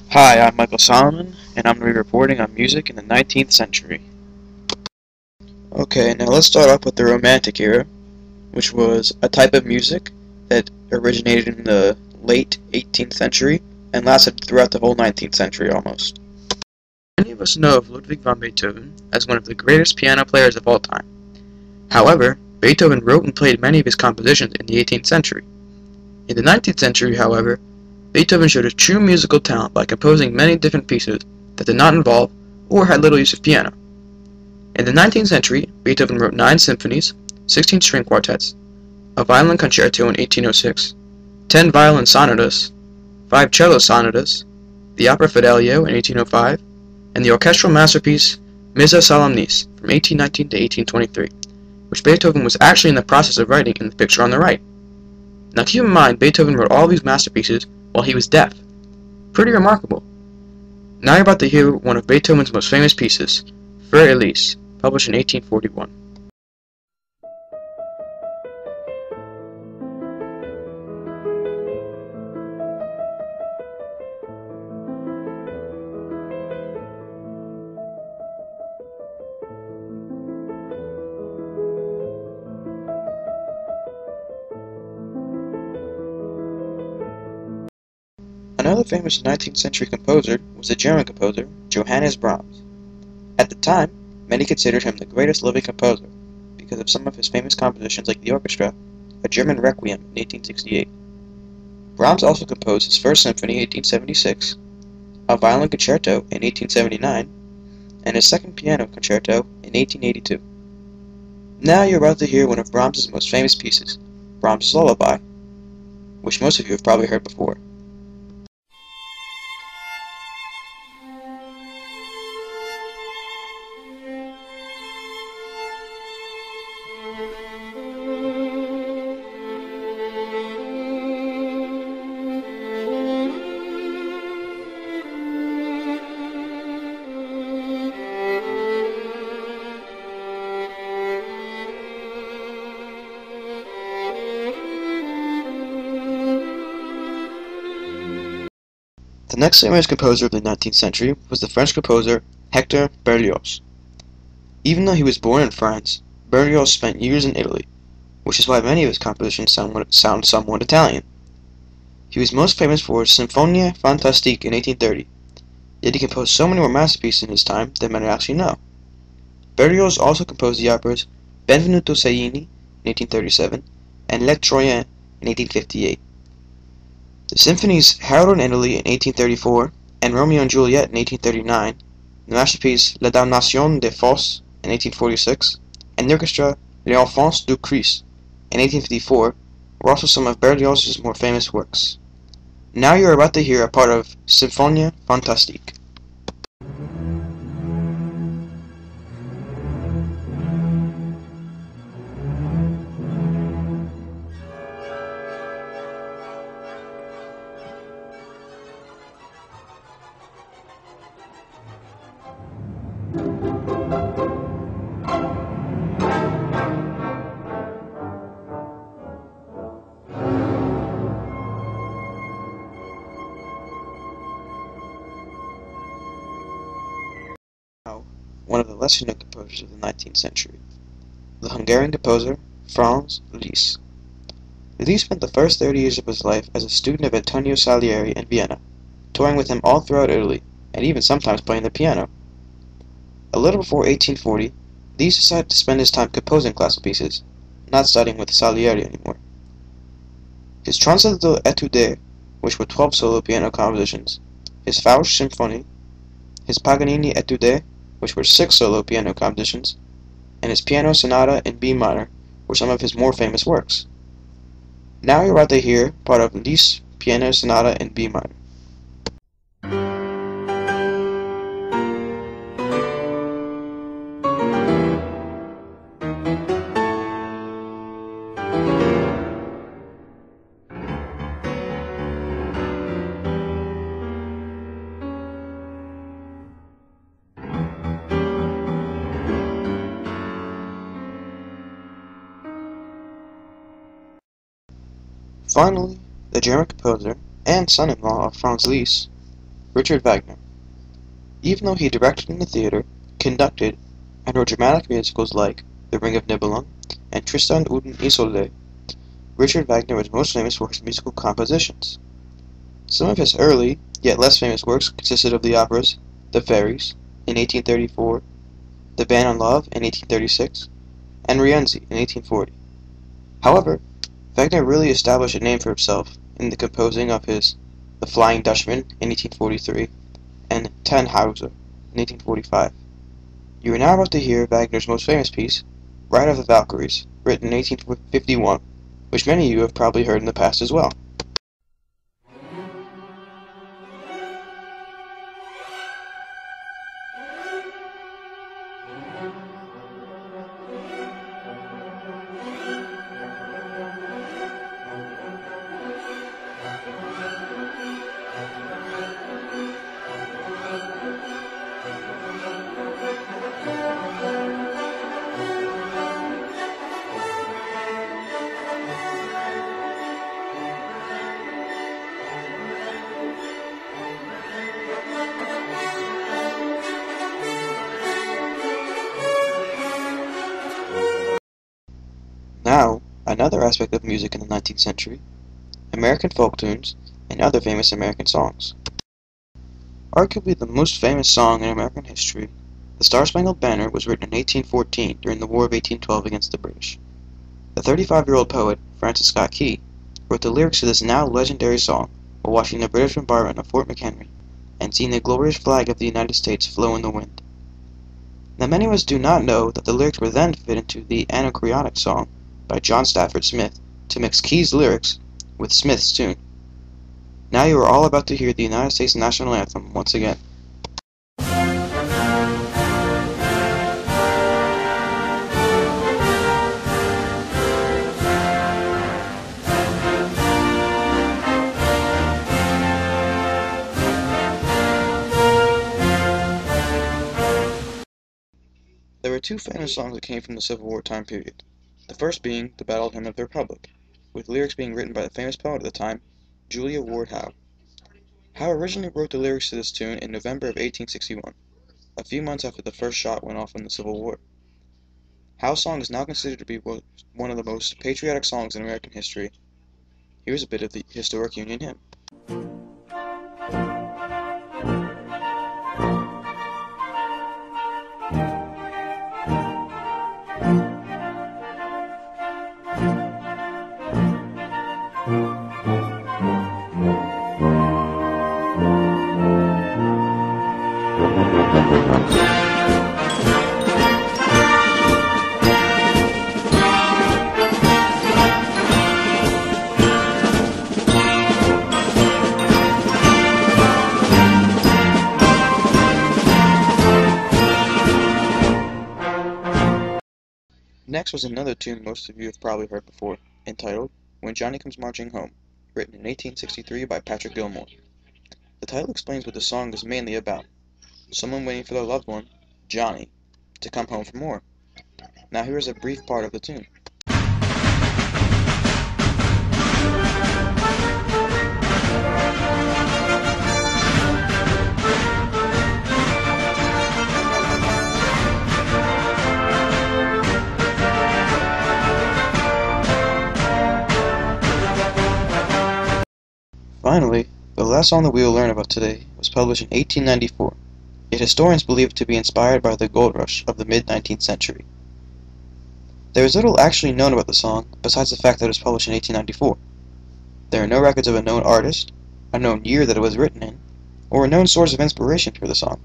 Hi, I'm Michael Solomon, and I'm going to be reporting on music in the 19th century. Okay, now let's start off with the Romantic era, which was a type of music that originated in the late 18th century and lasted throughout the whole 19th century almost. Many of us know of Ludwig van Beethoven as one of the greatest piano players of all time. However, Beethoven wrote and played many of his compositions in the 18th century. In the 19th century, however, Beethoven showed his true musical talent by composing many different pieces that did not involve or had little use of piano. In the 19th century, Beethoven wrote 9 symphonies, 16 string quartets, a violin concerto in 1806, 10 violin sonatas, 5 cello sonatas, the opera Fidelio in 1805, and the orchestral masterpiece Missa Solemnis from 1819 to 1823, which Beethoven was actually in the process of writing in the picture on the right. Now keep in mind, Beethoven wrote all these masterpieces while he was deaf. Pretty remarkable. Now you're about to hear one of Beethoven's most famous pieces, Für Elise, published in 1841. Another famous 19th century composer was the German composer Johannes Brahms. At the time, many considered him the greatest living composer because of some of his famous compositions like the orchestra, a German Requiem in 1868. Brahms also composed his first symphony in 1876, a violin concerto in 1879, and his second piano concerto in 1882. Now you're about to hear one of Brahms' most famous pieces, Brahms' Lullaby, which most of you have probably heard before. The next famous composer of the 19th century was the French composer Hector Berlioz. Even though he was born in France, Berlioz spent years in Italy, which is why many of his compositions sound somewhat Italian. He was most famous for his Symphonie Fantastique in 1830, yet he composed so many more masterpieces in his time than many actually know. Berlioz also composed the operas Benvenuto Cellini in 1837 and Les Troyens in 1858. The symphonies Harold in Italy in 1834 and Romeo and Juliet in 1839, the masterpiece La Damnation des Fosses in 1846, and the orchestra L'Enfance du Christ in 1854 were also some of Berlioz's more famous works. Now you are about to hear a part of Symphonie Fantastique. One of the lesser-known composers of the 19th century, the Hungarian composer Franz Liszt. Liszt spent the first 30 years of his life as a student of Antonio Salieri in Vienna, touring with him all throughout Italy, and even sometimes playing the piano. A little before 1840, Liszt decided to spend his time composing classical pieces, not studying with Salieri anymore. His Transcendental Etudes, which were 12 solo piano compositions, his Faust Symphony, his Paganini Etudes, which were 6 solo piano compositions, and his Piano Sonata in B minor were some of his more famous works. Now you're about to hear part of Liszt's Piano Sonata in B minor. Finally, the German composer and son-in-law of Franz Liszt, Richard Wagner. Even though he directed in the theater, conducted, and wrote dramatic musicals like The Ring of Nibelung and Tristan und Isolde, Richard Wagner was most famous for his musical compositions. Some of his early, yet less famous works consisted of the operas The Fairies in 1834, The Ban on Love in 1836, and Rienzi in 1840. However, Wagner really established a name for himself in the composing of his The Flying Dutchman in 1843 and Tannhäuser in 1845. You are now about to hear Wagner's most famous piece, Ride of the Valkyries, written in 1851, which many of you have probably heard in the past as well. Now, another aspect of music in the 19th century, American folk tunes and other famous American songs. Arguably the most famous song in American history, The Star-Spangled Banner was written in 1814 during the War of 1812 against the British. The 35-year-old poet, Francis Scott Key, wrote the lyrics to this now legendary song while watching the British bombardment of Fort McHenry and seeing the glorious flag of the United States flow in the wind. Now many of us do not know that the lyrics were then fit into the Anacreontic song by John Stafford Smith to mix Key's lyrics with Smith's tune. Now you are all about to hear the United States National Anthem once again. There were two famous songs that came from the Civil War time period. The first being the Battle Hymn of the Republic, with lyrics being written by the famous poet at the time, Julia Ward Howe. Howe originally wrote the lyrics to this tune in November of 1861, a few months after the first shot went off in the Civil War. Howe's song is now considered to be one of the most patriotic songs in American history. Here's a bit of the historic Union hymn. Next was another tune most of you have probably heard before, entitled When Johnny Comes Marching Home, written in 1863 by Patrick Gilmore. The title explains what the song is mainly about: someone waiting for their loved one, Johnny, to come home for more. Now here is a brief part of the tune. Finally, the last song that we will learn about today was published in 1894, yet historians believe it to be inspired by the gold rush of the mid-19th century. There is little actually known about the song besides the fact that it was published in 1894. There are no records of a known artist, a known year that it was written in, or a known source of inspiration for the song.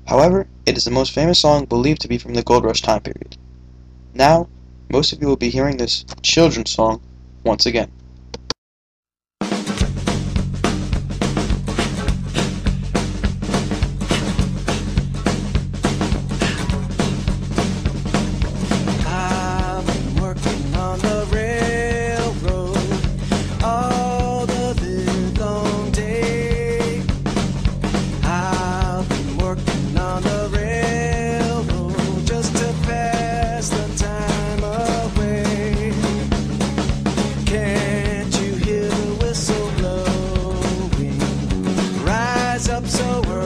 However, it is the most famous song believed to be from the gold rush time period. Now, most of you will be hearing this children's song once again. Can rise up so early.